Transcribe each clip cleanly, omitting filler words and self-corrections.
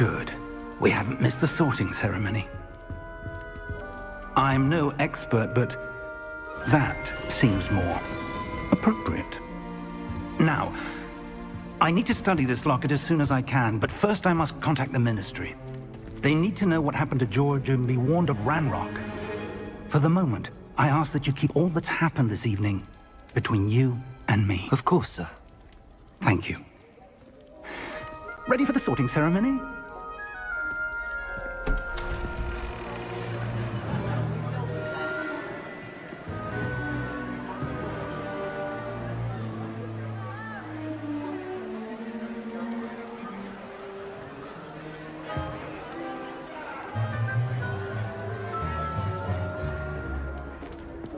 Good. We haven't missed the sorting ceremony. I'm no expert, but that seems more appropriate. Now, I need to study this locket as soon as I can, but first I must contact the Ministry. They need to know what happened to George and be warned of Ranrock. For the moment, I ask that you keep all that's happened this evening between you and me. Of course, sir. Thank you. Ready for the sorting ceremony?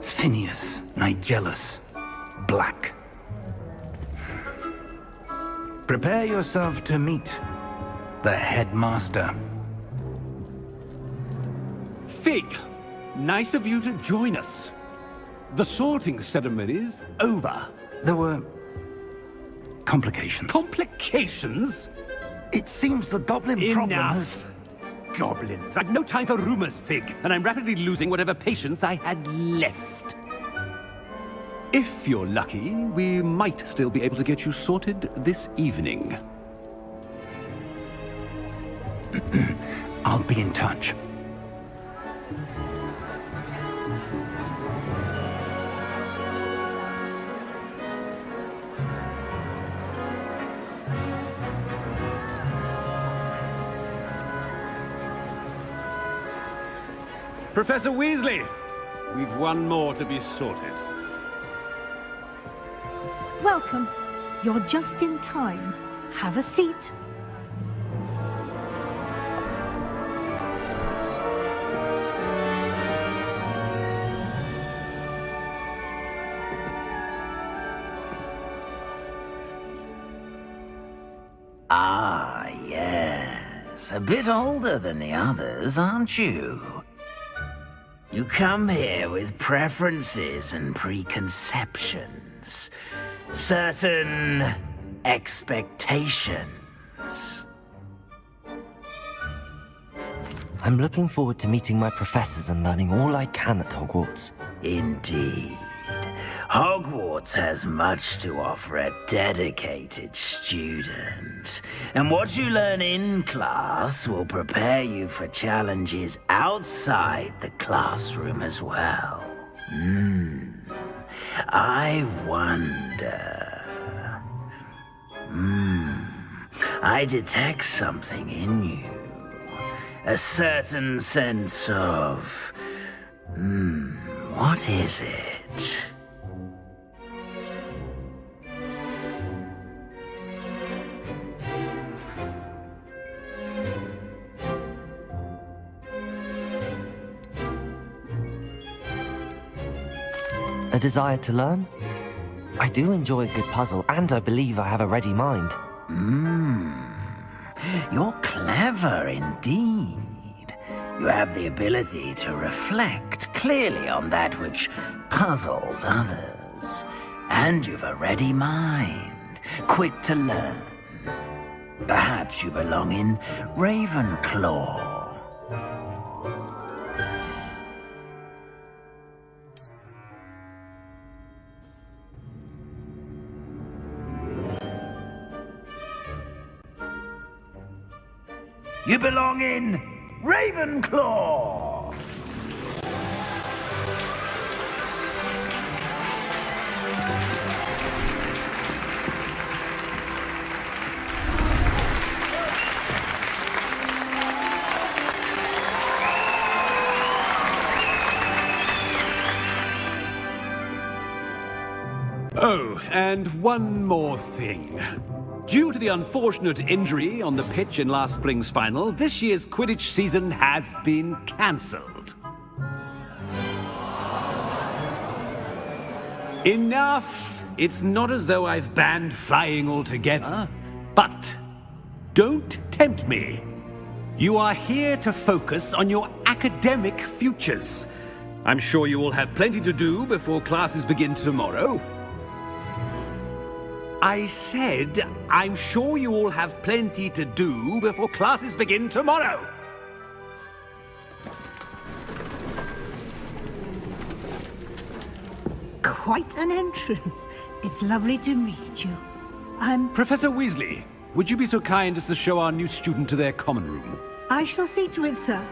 Phineas, Nigellus, Black. Prepare yourself to meet the headmaster. Fig, nice of you to join us. The sorting ceremony's over. There were complications. Complications? It seems the goblin problem has... Enough! Goblins. I've no time for rumors, Fig, and I'm rapidly losing whatever patience I had left. If you're lucky, we might still be able to get you sorted this evening. I'll be in touch. Professor Weasley, we've one more to be sorted. Welcome. You're just in time. Have a seat. Ah, yes. A bit older than the others, aren't you? You come here with preferences and preconceptions. Certain expectations. I'm looking forward to meeting my professors and learning all I can at Hogwarts. Indeed. Hogwarts has much to offer a dedicated student. And what you learn in class will prepare you for challenges outside the classroom as well. I wonder... I detect something in you. A certain sense of... what is it? A desire to learn? I do enjoy a good puzzle, and I believe I have a ready mind. You're clever indeed. You have the ability to reflect clearly on that which puzzles others. And you've a ready mind, quick to learn. Perhaps you belong in Ravenclaw. You belong in Ravenclaw! Oh, and one more thing. Due to the unfortunate injury on the pitch in last spring's final, this year's Quidditch season has been cancelled. Enough! It's not as though I've banned flying altogether, but don't tempt me. You are here to focus on your academic futures. I'm sure you will have plenty to do before classes begin tomorrow. I said, I'm sure you all have plenty to do before classes begin tomorrow. Quite an entrance. It's lovely to meet you. Professor Weasley, would you be so kind as to show our new student to their common room? I shall see to it, sir.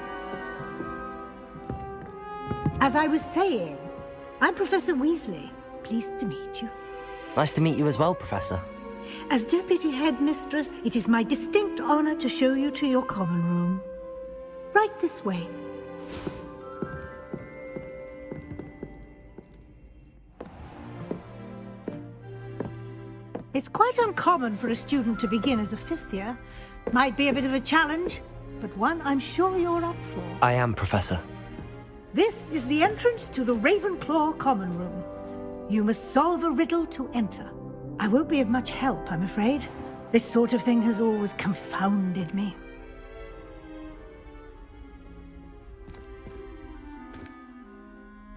As I was saying, I'm Professor Weasley. Pleased to meet you. Nice to meet you as well, Professor. As Deputy Headmistress, it is my distinct honor to show you to your common room. Right this way. It's quite uncommon for a student to begin as a fifth year. Might be a bit of a challenge, but one I'm sure you're up for. I am, Professor. This is the entrance to the Ravenclaw common room. You must solve a riddle to enter. I won't be of much help, I'm afraid. This sort of thing has always confounded me.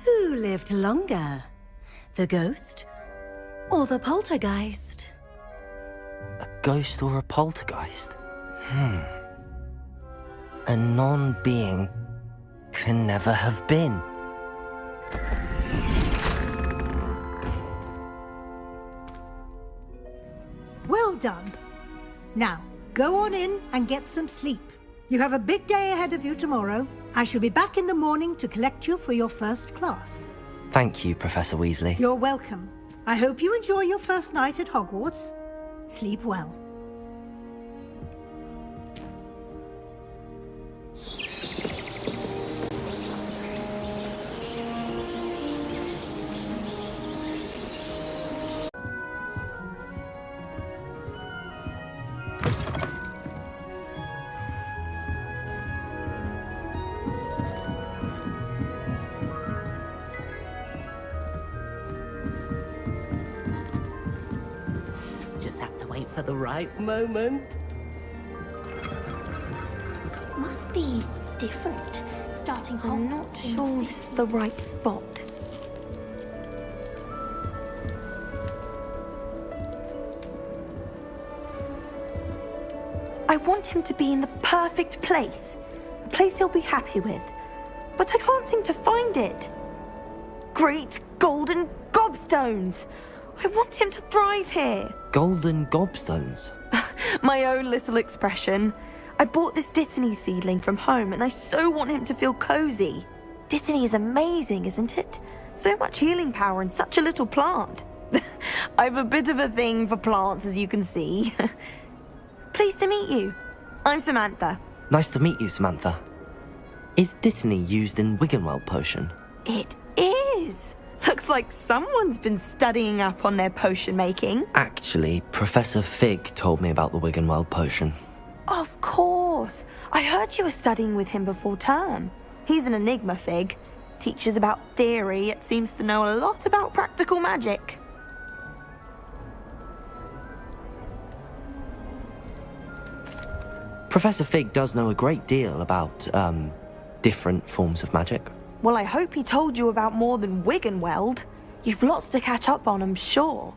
Who lived longer? The ghost or the poltergeist? A ghost or a poltergeist? A non-being can never have been. Well done. Now, go on in and get some sleep. You have a big day ahead of you tomorrow. I shall be back in the morning to collect you for your first class. Thank you, Professor Weasley. You're welcome. I hope you enjoy your first night at Hogwarts. Sleep well. Just have to wait for the right moment. Must be different, starting I'm not sure this is the right spot. I want him to be in the perfect place. A place he'll be happy with. But I can't seem to find it. Great golden gobstones! I want him to thrive here. Golden gobstones? My own little expression. I bought this Dittany seedling from home and I so want him to feel cozy. Dittany is amazing, isn't it? So much healing power in such a little plant. I've a bit of a thing for plants, as you can see. Pleased to meet you. I'm Samantha. Nice to meet you, Samantha. Is Dittany used in Wiggenweld potion? It is. Looks like someone's been studying up on their potion making. Actually, Professor Fig told me about the Wiggenweld potion. Of course. I heard you were studying with him before term. He's an enigma, Fig. Teaches about theory, yet seems to know a lot about practical magic. Professor Fig does know a great deal about, different forms of magic. Well, I hope he told you about more than Wiggenweld. You've lots to catch up on, I'm sure.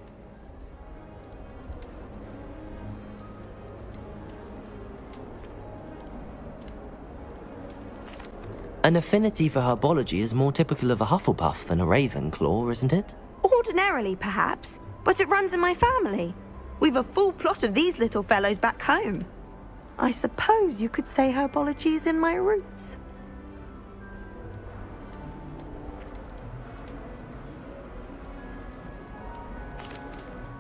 An affinity for herbology is more typical of a Hufflepuff than a Ravenclaw, isn't it? Ordinarily, perhaps, but it runs in my family. We've a full plot of these little fellows back home. I suppose you could say herbology is in my roots.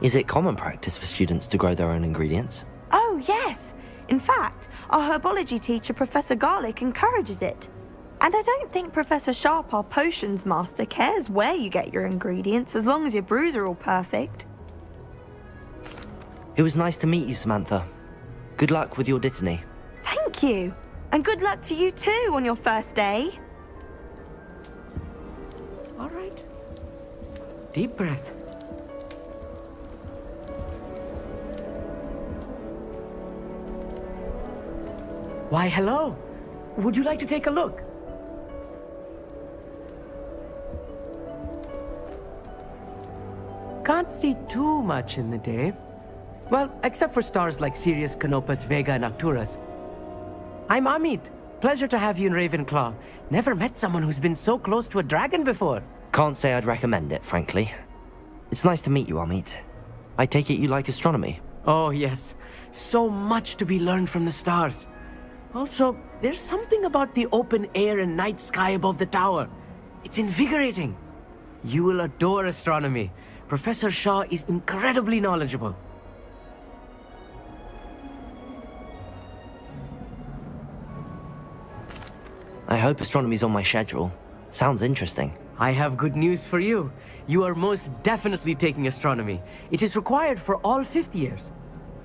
Is it common practice for students to grow their own ingredients? Oh, yes. In fact, our herbology teacher, Professor Garlick, encourages it. And I don't think Professor Sharp, our potions master, cares where you get your ingredients, as long as your brews are all perfect. It was nice to meet you, Samantha. Good luck with your Dittany. Thank you. And good luck to you too on your first day. All right. Deep breath. Why, hello. Would you like to take a look? Can't see too much in the day. Well, except for stars like Sirius, Canopus, Vega, and Arcturus. I'm Amit. Pleasure to have you in Ravenclaw. Never met someone who's been so close to a dragon before. Can't say I'd recommend it, frankly. It's nice to meet you, Amit. I take it you like astronomy. Oh, yes. So much to be learned from the stars. Also, there's something about the open air and night sky above the tower. It's invigorating. You will adore astronomy. Professor Shaw is incredibly knowledgeable. I hope astronomy's on my schedule. Sounds interesting. I have good news for you. You are most definitely taking astronomy. It is required for all 5th years.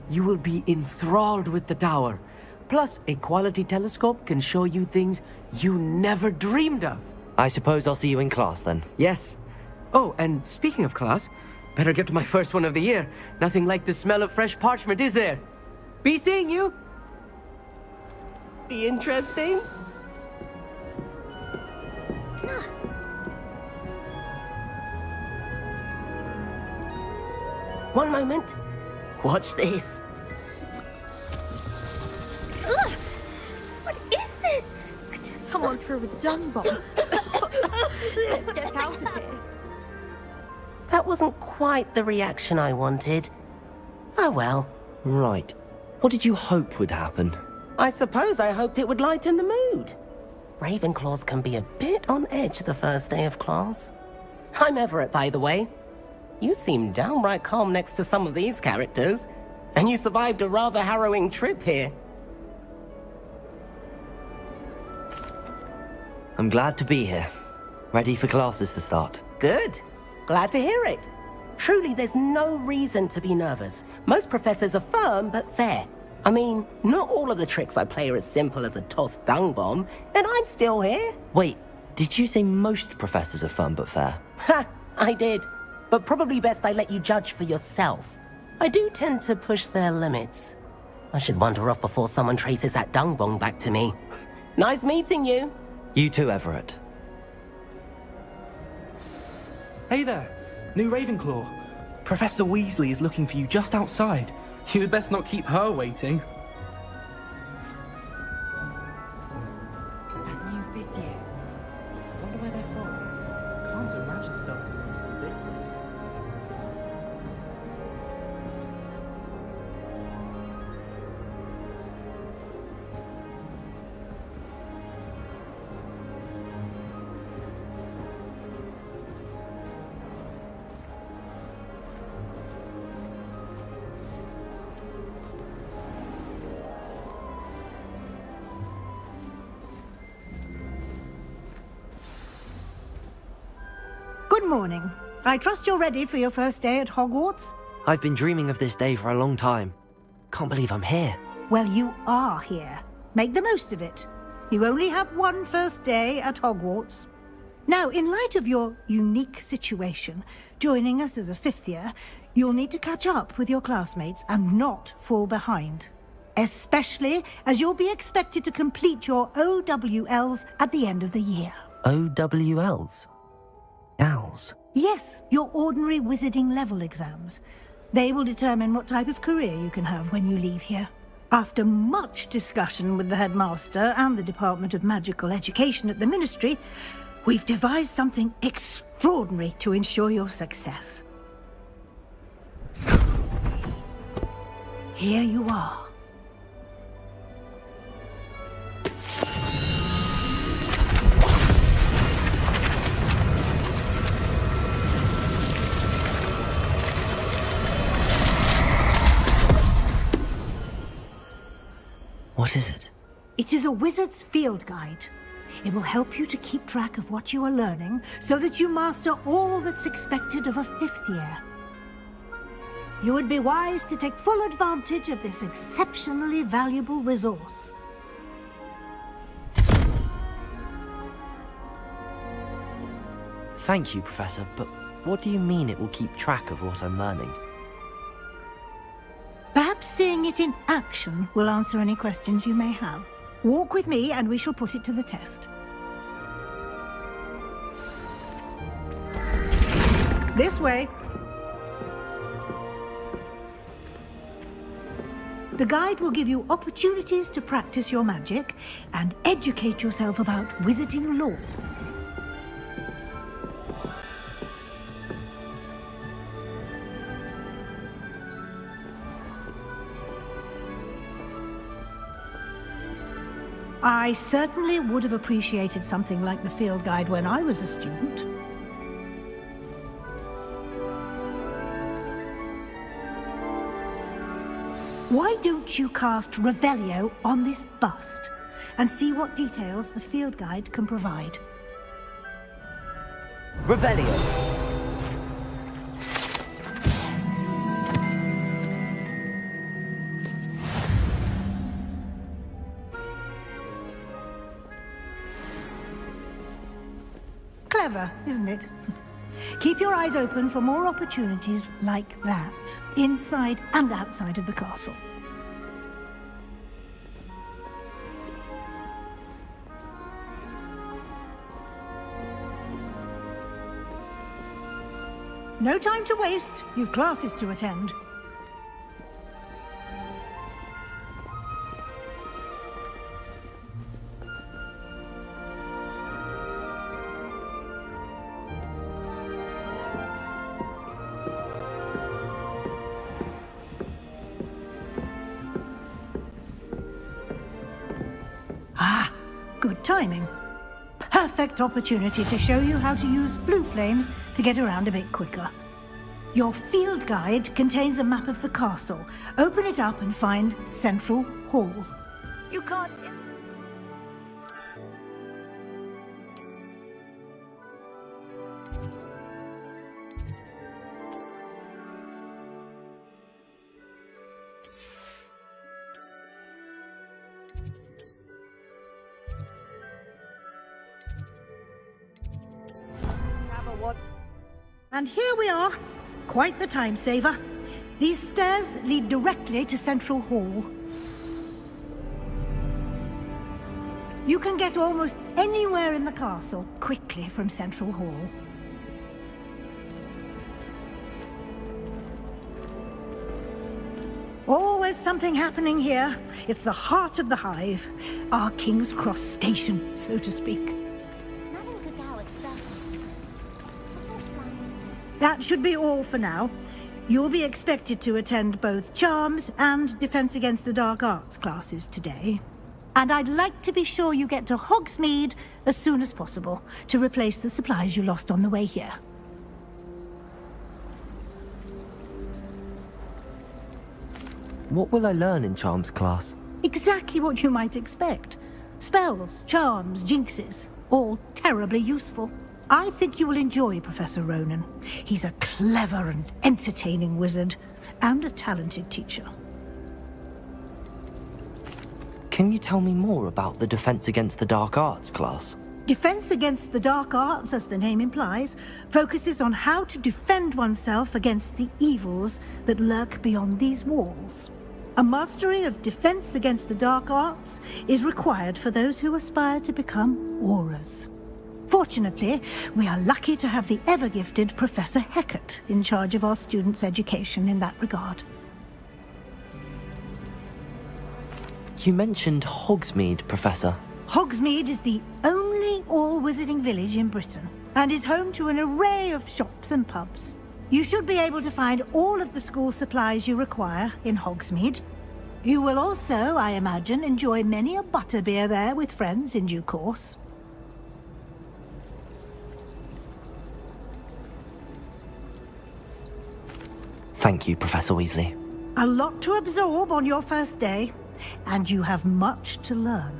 You will be enthralled with the tower. Plus, a quality telescope can show you things you never dreamed of. I suppose I'll see you in class then. Yes. Oh, and speaking of class, better get to my first one of the year. Nothing like the smell of fresh parchment, is there? Be seeing you. Be interesting. One moment. Watch this. Ugh! What is this? Someone threw a dung bomb. Let's get out of here. That wasn't quite the reaction I wanted. Oh well. Right. What did you hope would happen? I suppose I hoped it would lighten the mood. Ravenclaws can be a bit on edge the first day of class. I'm Everett, by the way. You seem downright calm next to some of these characters, and you survived a rather harrowing trip here. I'm glad to be here. Ready for classes to start. Good. Glad to hear it. Truly, there's no reason to be nervous. Most professors are firm but fair. I mean, not all of the tricks I play are as simple as a tossed dung bomb, and I'm still here. Wait, did you say most professors are fun but fair? Ha! I did. But probably best I let you judge for yourself. I do tend to push their limits. I should wander off before someone traces that dung bomb back to me. Nice meeting you. You too, Everett. Hey there, new Ravenclaw. Professor Weasley is looking for you just outside. You'd best not keep her waiting. That new 5th year. I wonder where they're from. Can't imagine starting from this. Good morning. I trust you're ready for your first day at Hogwarts? I've been dreaming of this day for a long time. Can't believe I'm here. Well, you are here. Make the most of it. You only have one first day at Hogwarts. Now, in light of your unique situation, joining us as a 5th year, you'll need to catch up with your classmates and not fall behind. Especially as you'll be expected to complete your OWLs at the end of the year. OWLs? Owls? Yes, your ordinary wizarding level exams. They will determine what type of career you can have when you leave here. After much discussion with the headmaster and the Department of Magical Education at the Ministry, we've devised something extraordinary to ensure your success. Here you are. What is it? It is a wizard's field guide. It will help you to keep track of what you are learning so that you master all that's expected of a 5th year. You would be wise to take full advantage of this exceptionally valuable resource. Thank you, Professor, but what do you mean it will keep track of what I'm learning? Perhaps seeing it in action will answer any questions you may have. Walk with me and we shall put it to the test. This way. The guide will give you opportunities to practice your magic and educate yourself about wizarding lore. I certainly would have appreciated something like the field guide when I was a student. Why don't you cast Revelio on this bust and see what details the field guide can provide? Revelio. Clever, isn't it? Keep your eyes open for more opportunities like that, inside and outside of the castle. No time to waste. You've classes to attend. Good timing. Perfect opportunity to show you how to use flue flames to get around a bit quicker. Your field guide contains a map of the castle. Open it up and find Central Hall. You can't... And here we are. Quite the time saver. These stairs lead directly to Central Hall. You can get almost anywhere in the castle quickly from Central Hall. Always something happening here. It's the heart of the hive. Our King's Cross station, so to speak. That should be all for now. You'll be expected to attend both Charms and Defense Against the Dark Arts classes today. And I'd like to be sure you get to Hogsmeade as soon as possible to replace the supplies you lost on the way here. What will I learn in Charms class? Exactly what you might expect. Spells, charms, jinxes, all terribly useful. I think you will enjoy Professor Ronan. He's a clever and entertaining wizard, and a talented teacher. Can you tell me more about the Defense Against the Dark Arts class? Defense Against the Dark Arts, as the name implies, focuses on how to defend oneself against the evils that lurk beyond these walls. A mastery of Defense Against the Dark Arts is required for those who aspire to become Aurors. Fortunately, we are lucky to have the ever-gifted Professor Hecat in charge of our students' education in that regard. You mentioned Hogsmeade, Professor. Hogsmeade is the only all-wizarding village in Britain, and is home to an array of shops and pubs. You should be able to find all of the school supplies you require in Hogsmeade. You will also, I imagine, enjoy many a butterbeer there with friends in due course. Thank you, Professor Weasley. A lot to absorb on your first day, and you have much to learn.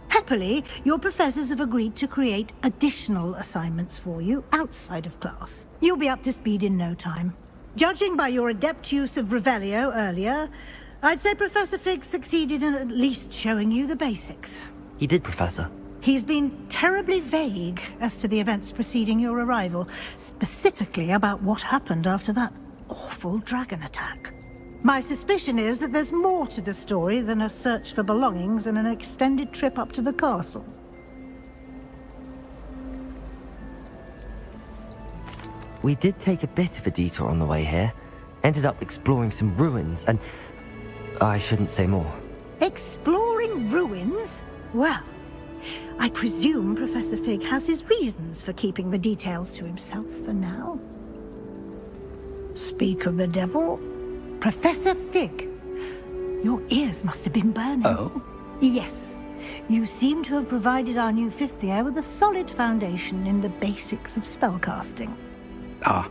Happily, your professors have agreed to create additional assignments for you outside of class. You'll be up to speed in no time. Judging by your adept use of Revelio earlier, I'd say Professor Fig succeeded in at least showing you the basics. He did, Professor. He's been terribly vague as to the events preceding your arrival, specifically about what happened after that awful dragon attack. My suspicion is that there's more to the story than a search for belongings and an extended trip up to the castle. We did take a bit of a detour on the way here. Ended up exploring some ruins and... I shouldn't say more. Exploring ruins? Well, I presume Professor Fig has his reasons for keeping the details to himself for now. Speak of the devil, Professor Fig, your ears must have been burning. Oh? Yes. You seem to have provided our new fifth year with a solid foundation in the basics of spellcasting. Ah,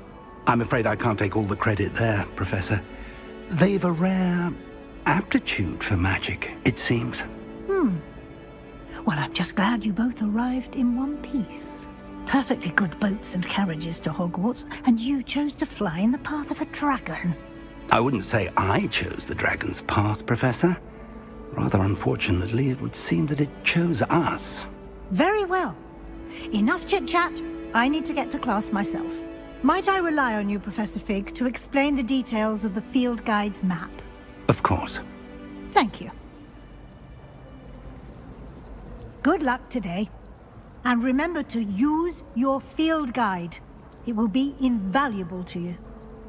I'm afraid I can't take all the credit there, Professor. They've a rare aptitude for magic, it seems. Well, I'm just glad you both arrived in one piece. Perfectly good boats and carriages to Hogwarts, and you chose to fly in the path of a dragon. I wouldn't say I chose the dragon's path, Professor. Rather unfortunately, it would seem that it chose us. Very well. Enough chit-chat. I need to get to class myself. Might I rely on you, Professor Fig, to explain the details of the field guide's map? Of course. Thank you. Good luck today. And remember to use your field guide. It will be invaluable to you.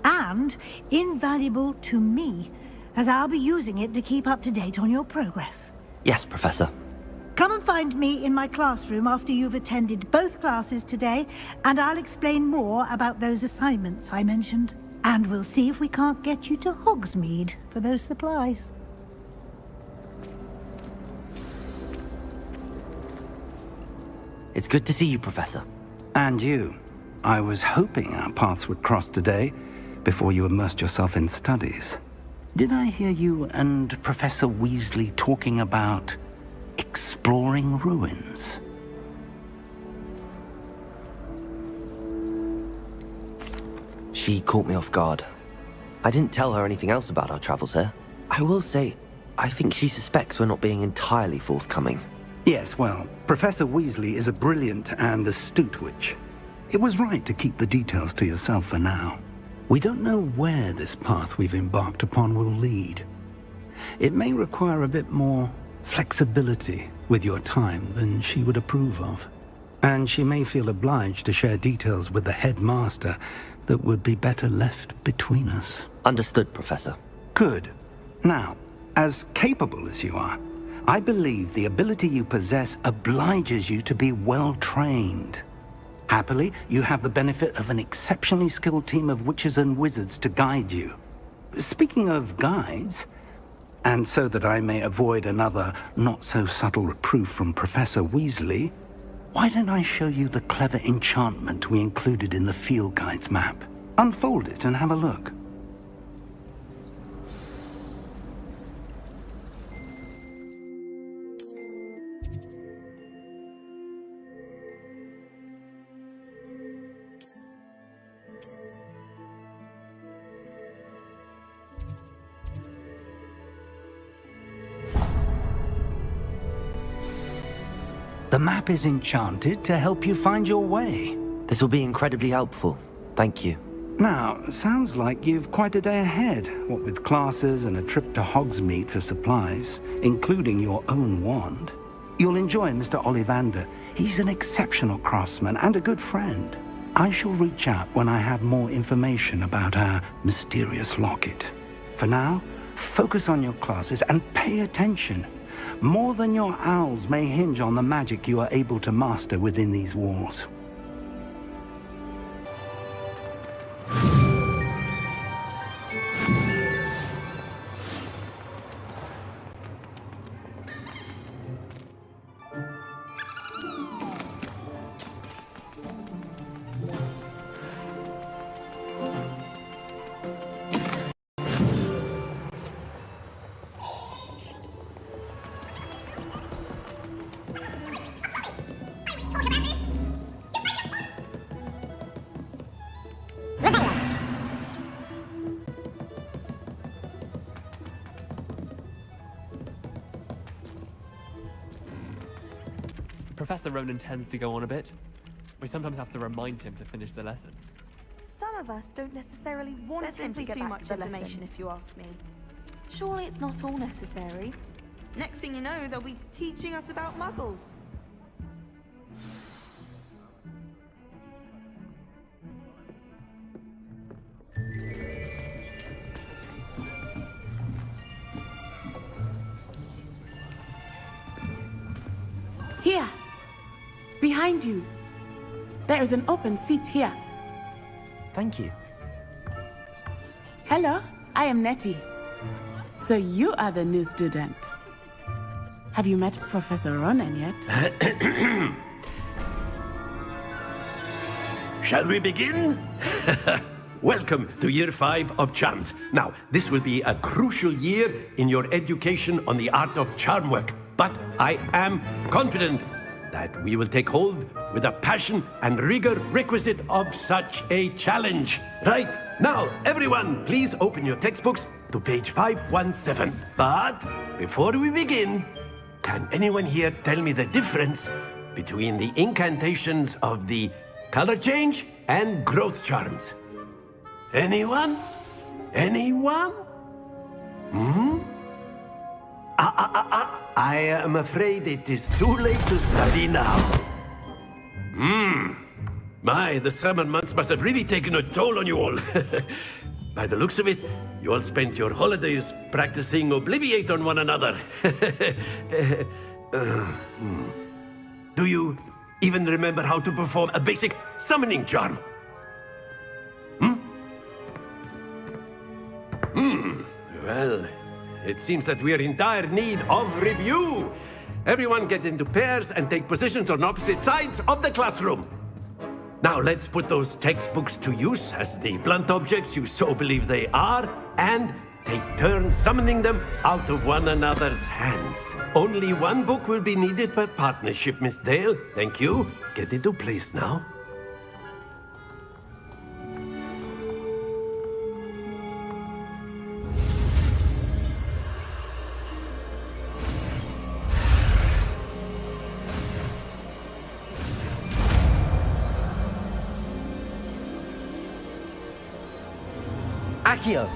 And invaluable to me, as I'll be using it to keep up to date on your progress. Yes, Professor. Come and find me in my classroom after you've attended both classes today, and I'll explain more about those assignments I mentioned. And we'll see if we can't get you to Hogsmeade for those supplies. It's good to see you, Professor. And you. I was hoping our paths would cross today, before you immersed yourself in studies. Did I hear you and Professor Weasley talking about exploring ruins? She caught me off guard. I didn't tell her anything else about our travels here. I will say, I think she suspects we're not being entirely forthcoming. Yes, well, Professor Weasley is a brilliant and astute witch. It was right to keep the details to yourself for now. We don't know where this path we've embarked upon will lead. It may require a bit more flexibility with your time than she would approve of. And she may feel obliged to share details with the headmaster that would be better left between us. Understood, Professor. Good. Now, as capable as you are, I believe the ability you possess obliges you to be well-trained. Happily, you have the benefit of an exceptionally skilled team of witches and wizards to guide you. Speaking of guides, and so that I may avoid another not-so-subtle reproof from Professor Weasley, why don't I show you the clever enchantment we included in the field guide's map? Unfold it and have a look. The map is enchanted to help you find your way. This will be incredibly helpful. Thank you. Now, sounds like you've quite a day ahead, what with classes and a trip to Hogsmeade for supplies, including your own wand. You'll enjoy Mr. Ollivander. He's an exceptional craftsman and a good friend. I shall reach out when I have more information about our mysterious locket. For now, focus on your classes and pay attention. More than your owls may hinge on the magic you are able to master within these walls. Professor Ronan tends to go on a bit. We sometimes have to remind him to finish the lesson. Some of us don't necessarily want him to get back to the lesson, if you ask me. Surely it's not all necessary. Next thing you know, they'll be teaching us about muggles. Here. Behind you. There is an open seat here. Thank you. Hello, I am Nettie. So you are the new student. Have you met Professor Ronan yet? Shall we begin? Welcome to Year 5 of Charms. Now, this will be a crucial year in your education on the art of charm work. But I am confident that we will take hold with the passion and rigor requisite of such a challenge. Right, now, everyone, please open your textbooks to page 517. But before we begin, can anyone here tell me the difference between the incantations of the color change and growth charms? Anyone? Anyone? I am afraid it is too late to study now. My, the summer months must have really taken a toll on you all. By the looks of it, you all spent your holidays practicing Obliviate on one another. Do you even remember how to perform a basic summoning charm? Well, it seems that we are in dire need of review. Everyone get into pairs and take positions on opposite sides of the classroom. Now let's put those textbooks to use as the blunt objects you so believe they are, and take turns summoning them out of one another's hands. Only one book will be needed per partnership, Miss Dale. Thank you. Get into place now. Accio!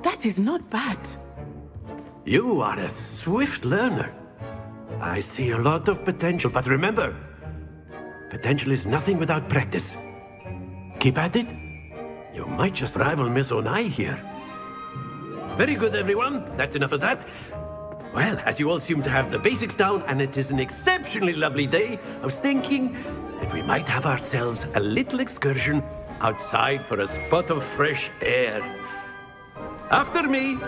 That is not bad. You are a swift learner. I see a lot of potential, but remember, potential is nothing without practice. Keep at it. You might just rival Miss Onai here. Very good, everyone. That's enough of that. Well, as you all seem to have the basics down, and it is an exceptionally lovely day, I was thinking that we might have ourselves a little excursion outside for a spot of fresh air. After me.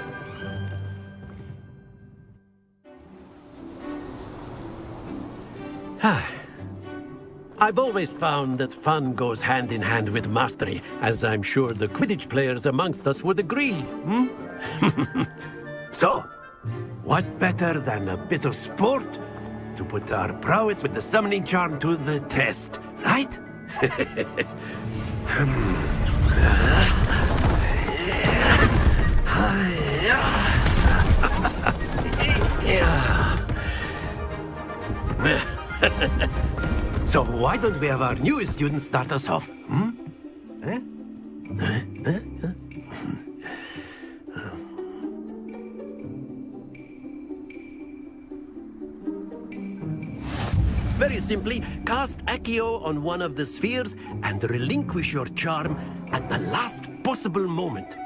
I've always found that fun goes hand in hand with mastery, as I'm sure the Quidditch players amongst us would agree. So, what better than a bit of sport to put our prowess with the summoning charm to the test, right? So why don't we have our newest student start us off? Very simply, cast Accio on one of the spheres and relinquish your charm at the last possible moment.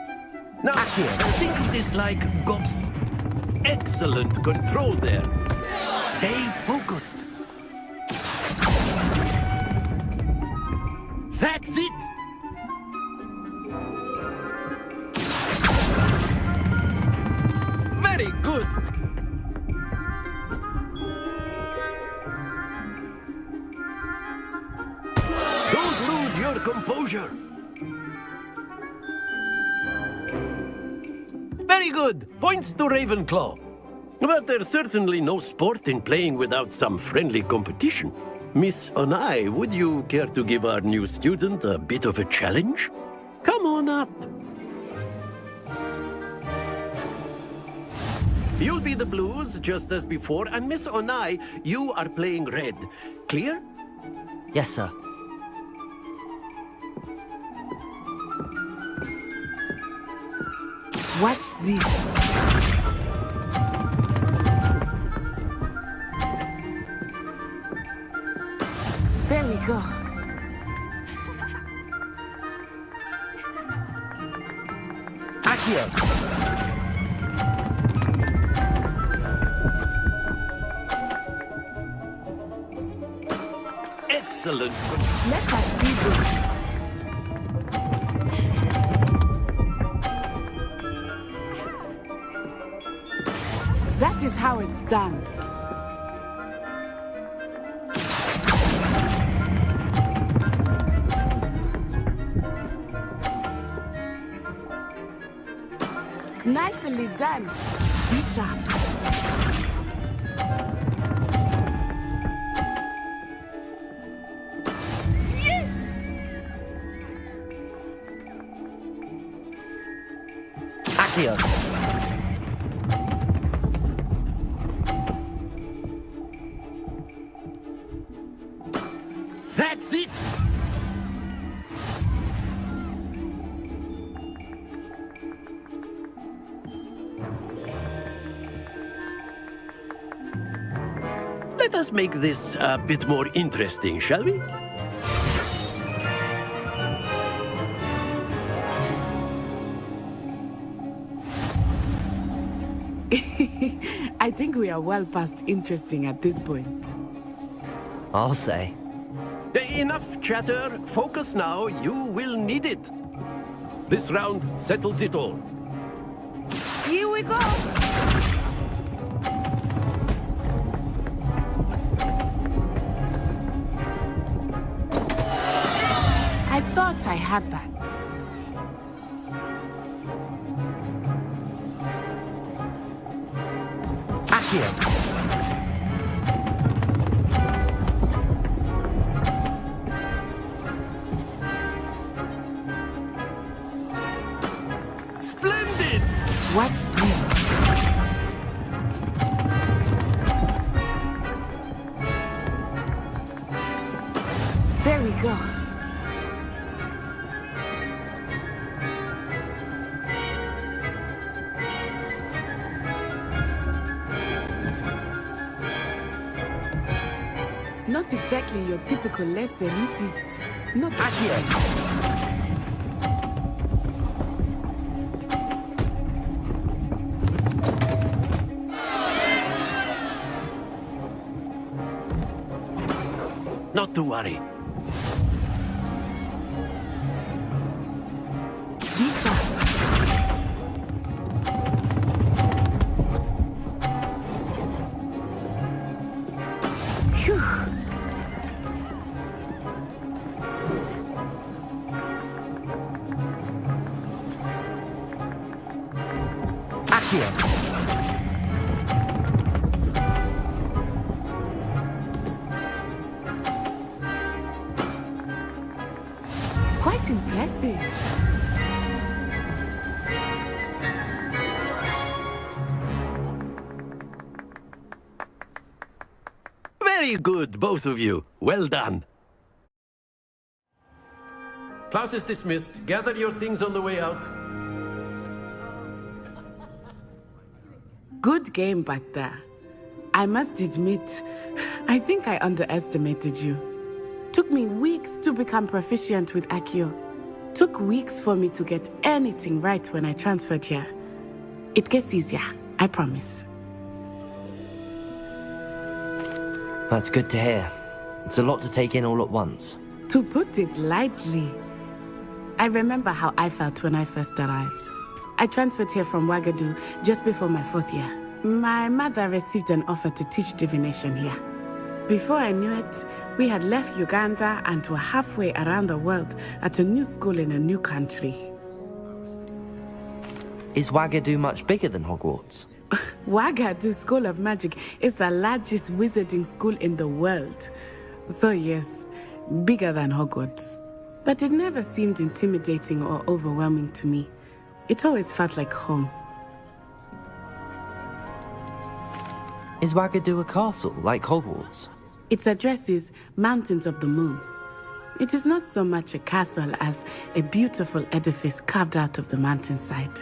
Now, think of this like Gob's excellent control there. Stay focused. That's it! Very good! Don't lose your composure! Very good! Points to Ravenclaw. But there's certainly no sport in playing without some friendly competition. Miss Onai, would you care to give our new student a bit of a challenge? Come on up. You'll be the blues, just as before, and Miss Onai, you are playing red. Clear? Yes, sir. Watch this. There we go. Accio! excellent. Let us see this. That is how it's done. Nicely done. Be sharp. Yes! Accio. That's it! Let us make this a bit more interesting, shall we? I think we are well past interesting at this point. I'll say. Enough chatter. Focus now. You will need it. This round settles it all. Here we go! I thought I had that. Accio. Splendid! Watch this. There we go. Not exactly your typical lesson, is it? Not Accio. Not to worry. Be sharp. Phew. Accio. Quite impressive. Very good, both of you. Well done. Class is dismissed. Gather your things on the way out. Good game back there. I must admit, I think I underestimated you. Took me weeks to become proficient with Accio. Took weeks for me to get anything right when I transferred here. It gets easier, I promise. That's good to hear. It's a lot to take in all at once. To put it lightly, I remember how I felt when I first arrived. I transferred here from Wagadu just before my 4th year. My mother received an offer to teach divination here. Before I knew it, we had left Uganda and were halfway around the world at a new school in a new country. Is Wagadu much bigger than Hogwarts? Wagadu School of Magic is the largest wizarding school in the world. So yes, bigger than Hogwarts. But it never seemed intimidating or overwhelming to me. It always felt like home. Is Wagadu a castle, like Hogwarts? Its address is Mountains of the Moon. It is not so much a castle as a beautiful edifice carved out of the mountainside.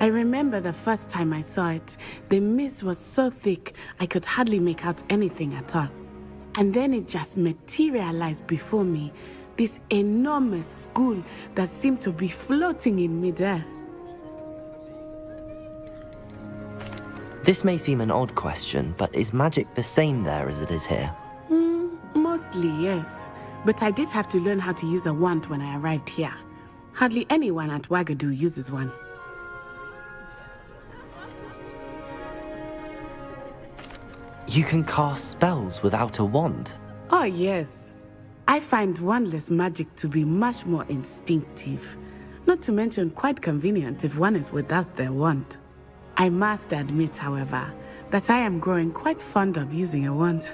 I remember the first time I saw it, the mist was so thick I could hardly make out anything at all. And then it just materialized before me, this enormous school that seemed to be floating in midair. This may seem an odd question, but is magic the same there as it is here? Mostly, yes. but I did have to learn how to use a wand when I arrived here. Hardly anyone at Wagadu uses one. You can cast spells without a wand? Oh, yes. I find wandless magic to be much more instinctive. Not to mention quite convenient if one is without their wand. I must admit, however, that I am growing quite fond of using a wand.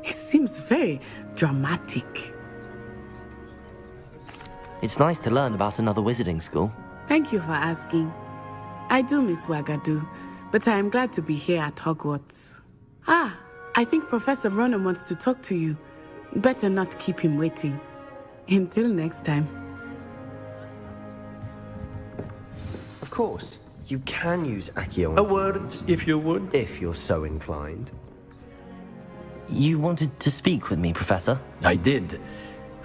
It seems very dramatic. It's nice to learn about another wizarding school. Thank you for asking. I do miss Wagadu, but I am glad to be here at Hogwarts. Ah, I think Professor Ronan wants to talk to you. Better not keep him waiting. Until next time. Of course, you can use Accio. A word, if you would. If you're so inclined. You wanted to speak with me, Professor? I did.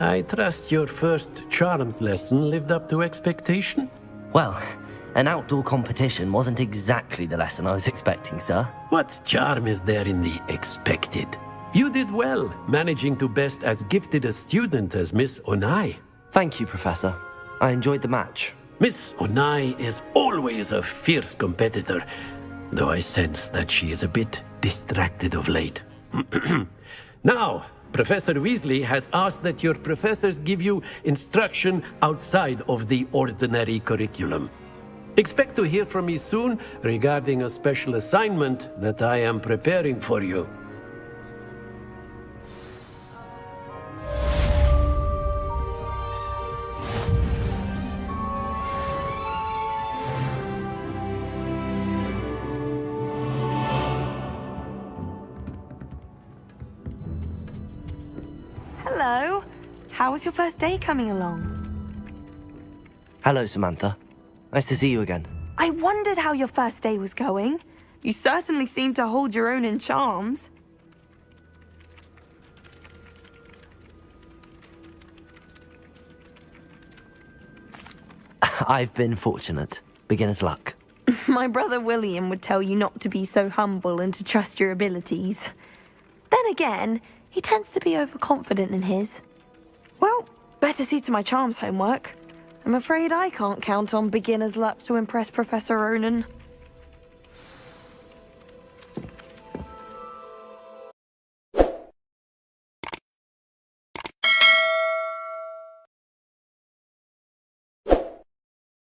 I trust your first charms lesson lived up to expectation? Well, an outdoor competition wasn't exactly the lesson I was expecting, sir. What charm is there in the expected? You did well, managing to best as gifted a student as Miss Onai. Thank you, Professor. I enjoyed the match. Miss Onai is always a fierce competitor, though I sense that she is a bit distracted of late. Now, Professor Weasley has asked that your professors give you instruction outside of the ordinary curriculum. Expect to hear from me soon regarding a special assignment that I am preparing for you. Hello. How was your first day coming along? Hello, Samantha. Nice to see you again. I wondered how your first day was going. You certainly seem to hold your own in charms. I've been fortunate. Beginner's luck. My brother William would tell you not to be so humble and to trust your abilities. Then again, he tends to be overconfident in his. Well, better see to my charms homework. I'm afraid I can't count on beginner's luck to impress Professor Ronan.